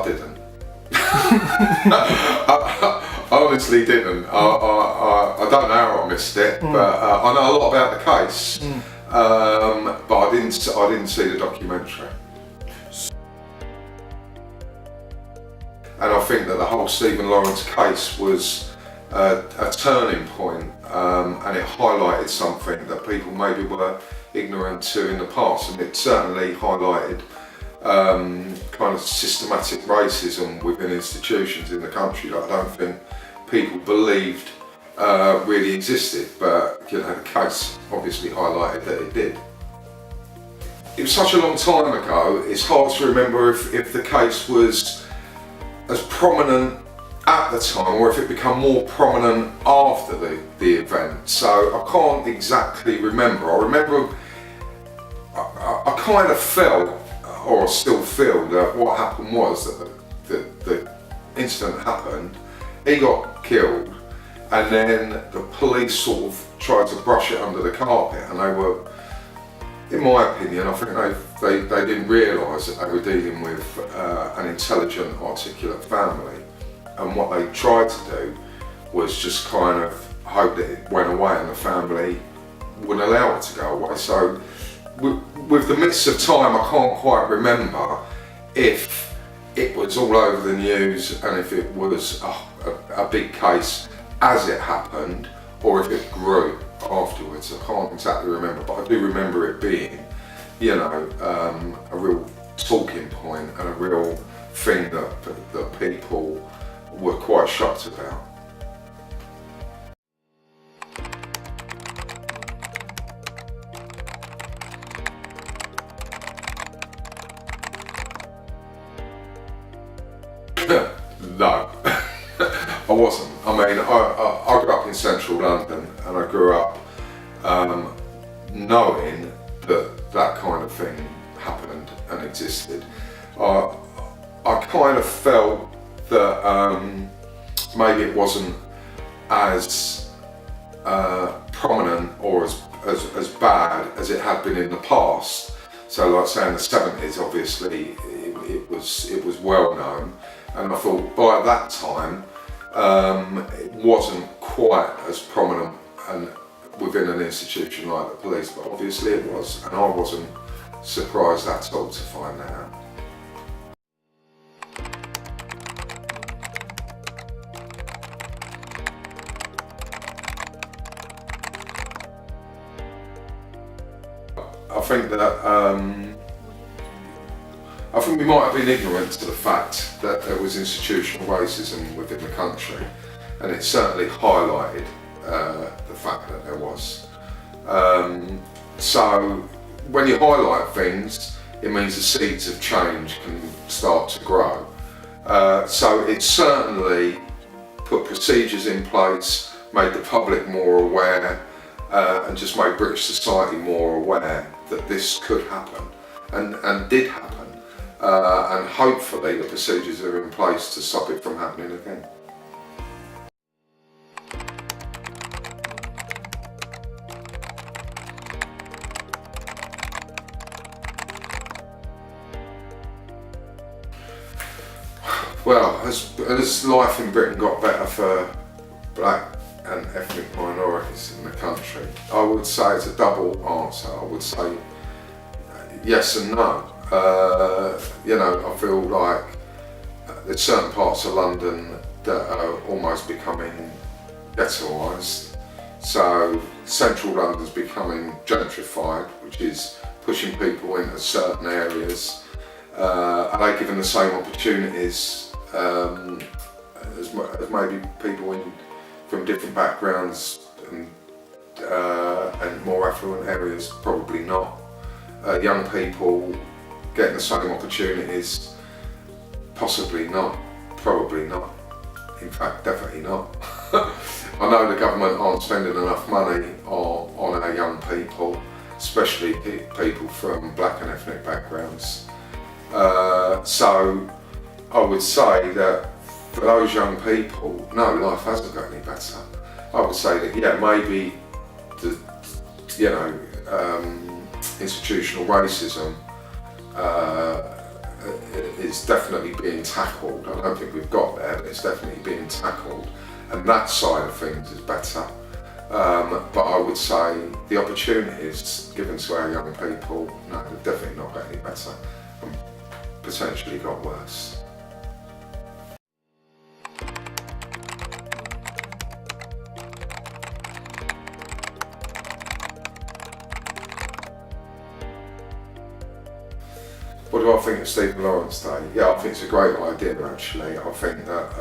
I didn't. I honestly didn't. I don't know how I missed it, but I know a lot about the case. But I didn't see the documentary. And I think that the whole Stephen Lawrence case was a turning point, and it highlighted something that people maybe were ignorant to in the past, and it certainly highlighted kind of systematic racism within institutions in the country that I don't think people believed really existed, but you know, the case obviously highlighted that it did. It was such a long time ago, it's hard to remember if the case was as prominent at the time or if it became more prominent after the event. So I can't exactly remember. I remember I kind of felt, or I still feel, that what happened was that the incident happened, he got killed, and then the police sort of tried to brush it under the carpet, and they were, in my opinion, I think they didn't realise that they were dealing with an intelligent, articulate family, and what they tried to do was just kind of hope that it went away and the family wouldn't allow it to go away. So with the midst of time, I can't quite remember if it was all over the news and if it was a big case as it happened, or if it grew afterwards. I can't exactly remember, but I do remember it being, you know, a real talking point and a real thing that people were quite shocked about. No, I wasn't. I mean, I grew up in central London, and I grew up knowing that kind of thing happened and existed. I kind of felt that maybe it wasn't as prominent or as bad as it had been in the past. So, like say in the 70s, obviously it was well known, and I thought by that time it wasn't quite as prominent and within an institution like the police, but obviously it was, and I wasn't surprised at all to find that out. I think that I think we might have been ignorant to the fact that there was institutional racism within the country, and it certainly highlighted the fact that there was. So when you highlight things, it means the seeds of change can start to grow. So it certainly put procedures in place, made the public more aware, and just made British society more aware that this could happen, and did happen. And hopefully the procedures are in place to stop it from happening again. Well, as life in Britain got better for black and ethnic minorities in the country, I would say it's a double answer. I would say yes and no. You know, I feel like there's certain parts of London that are almost becoming ghettoised. So central London's becoming gentrified, which is pushing people into certain areas. Are they given the same opportunities as maybe people from different backgrounds and more affluent areas? Probably not. Young people getting the same opportunities? Possibly not. Probably not. In fact, definitely not. I know the government aren't spending enough money on our young people, especially people from black and ethnic backgrounds. So I would say that for those young people, no, life hasn't got any better. I would say that, yeah, maybe institutional racism is definitely being tackled. I don't think we've got there, but it's definitely being tackled, and that side of things is better. But I would say the opportunities given to our young people, no, they've definitely not got any better, and potentially got worse. What do I think of Stephen Lawrence Day? Yeah, I think it's a great idea actually. I think that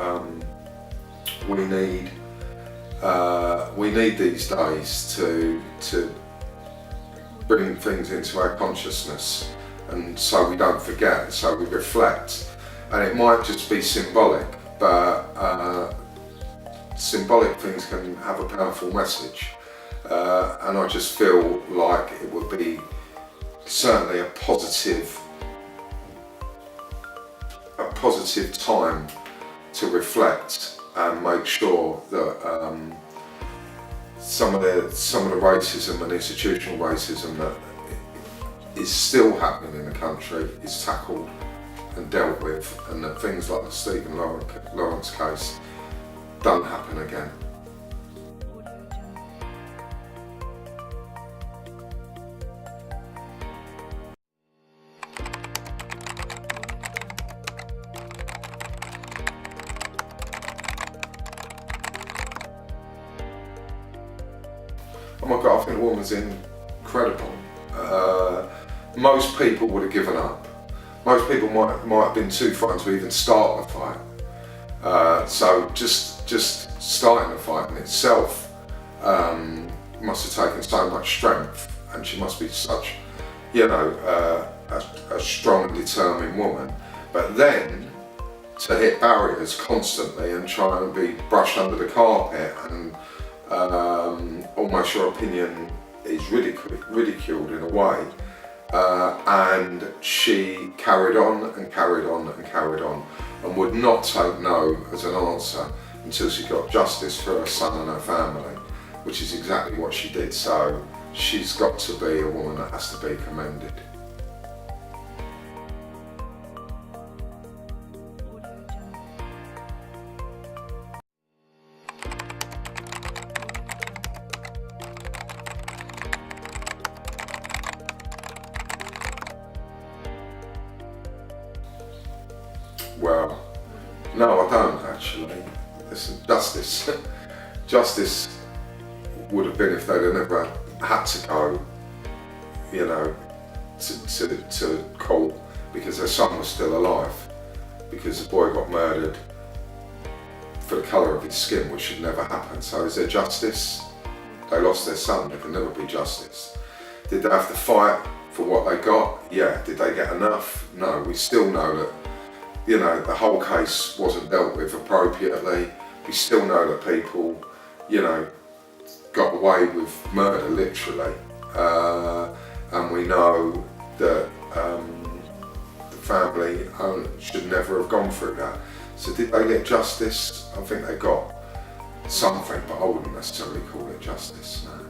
we need these days to bring things into our consciousness, and so we don't forget, so we reflect. And it might just be symbolic, but symbolic things can have a powerful message. And I just feel like it would be certainly a positive time to reflect and make sure that some of the racism and institutional racism that is still happening in the country is tackled and dealt with, and that things like the Stephen Lawrence case don't happen again. Oh my God, I think the woman's incredible. Most people would have given up. Most people might have been too frightened to even start the fight. So just starting the fight in itself must have taken so much strength, and she must be such, a strong, determined woman. But then to hit barriers constantly and try and be brushed under the carpet, and almost your opinion is ridiculed in a way, and she carried on and carried on and carried on, and would not take no as an answer until she got justice for her son and her family, which is exactly what she did. So she's got to be a woman that has to be commended. Well, no, I don't actually. Listen, justice would have been if they'd have never had to go, to court, because their son was still alive, because the boy got murdered for the colour of his skin, which should never happen. So is there justice? They lost their son, there can never be justice. Did they have to fight for what they got? Yeah. Did they get enough? No. We still know that the whole case wasn't dealt with appropriately. We still know that people, got away with murder, literally. And we know that the family should never have gone through that. So did they get justice? I think they got something, but I wouldn't necessarily call it justice, no.